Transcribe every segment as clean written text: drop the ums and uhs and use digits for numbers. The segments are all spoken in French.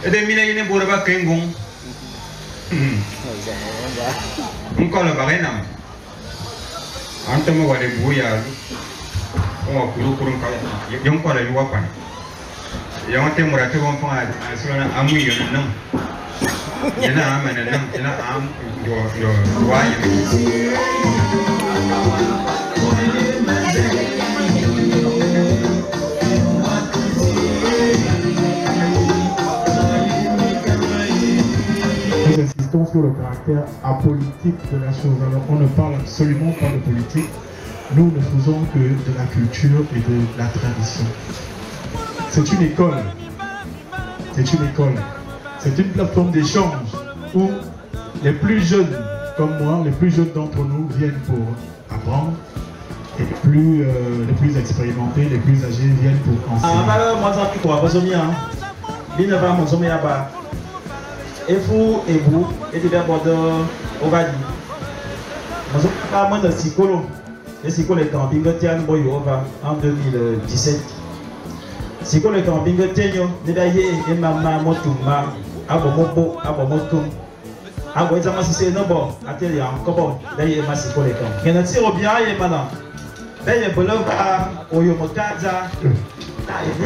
Et des mille et pour le Kengon. Encore le barénam. Antamo les bouillards. On va courir pour un cas. Yon pas le wapan. Yon te mourate vont faire un mouillon. Il y en a un, il y en a un, Nous insistons sur le caractère apolitique de la chose. Alors on ne parle absolument pas de politique. Nous ne faisons que de la culture et de la tradition. C'est une école. C'est une école. C'est une plateforme d'échange où les plus jeunes comme moi, les plus jeunes d'entre nous viennent pour apprendre et les plus expérimentés, les plus âgés viennent pour enseigner. En 2017. Si le camping de Tenyo, et maman Motuma, Abomopo, Abomotum, Aboizama si c'est non, atelier en Kobo, d'ailleurs, Massiko les camps. Il y a un tir bien et maintenant. D'ailleurs, Bolova, Oyomokaza, il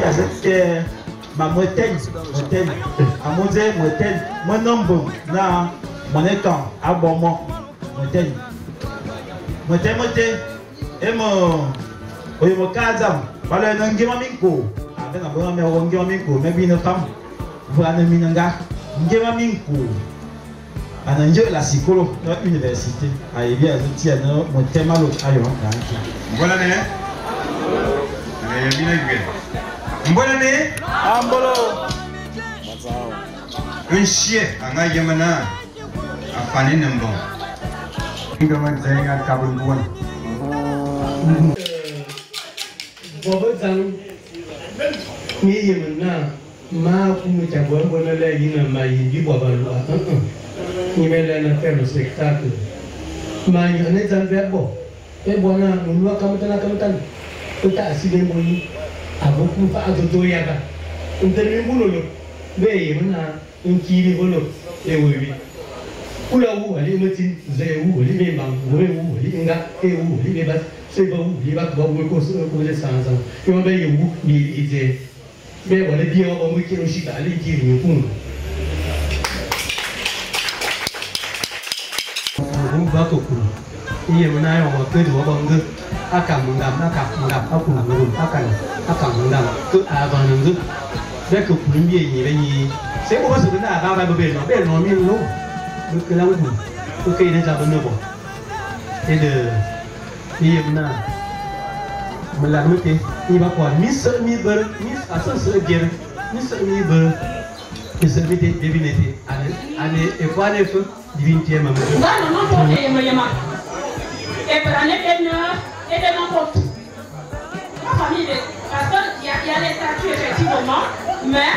y a cette ma montaigne, à Mosé, montaigne, mon nombre, na, mon étang, Abomo, montaigne. Montaigne, et mon Oyomokaza, voilà, non, Gimaminko. Dans la bonne mère, on gagne minko, mais bien une femme, voilà une minanga, gagne minko. À Niger, la psycholo, notre université, à Elia, je tiens mon thème à l'autre ailleurs. Bonne année. Bonne année. Ambolo. Un chien, un gars yamana, à Fanny Nambo. Il va me dire à Kaboulouan. Ni yemna ma kumu chagua bona la yina ma yidi bobalua ni mela na faire le spectacle ma yone zan verbo e bona munua kamutana uta asile moyi aboku fa adodo yaga ndemi bulolo be yemna nkiri bolo e wewi kula wu ali mati ze wu ali me bang we wu ali nga e wu ali me ba se ba wu li ba ba we ko le sanza yo be yu ni ite mais on est bien au week-end aussi d'aller dire le fond. On va tout couper. Il y a un an on va que du wabang, akamundam, akamundam, que avant nous. Dès que pour lui il est, c'est quoi ce que nous avons à beber, ben non mais non, donc là où, ok il est déjà bon. Et de, il y a un an. Melalui il va quoi Miss Associé Guerre, Miss Miber, et ce qui est divinité. Allez, et quoi les feux divinité, maman. Non, non, et pour l'année dernière, et de n'importe. Ma famille, parce qu'il y a les statuts effectivement, mais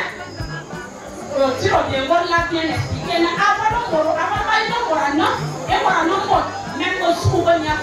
si on vient voir là bien expliqué, avant non, et voilà non, même au souvenir.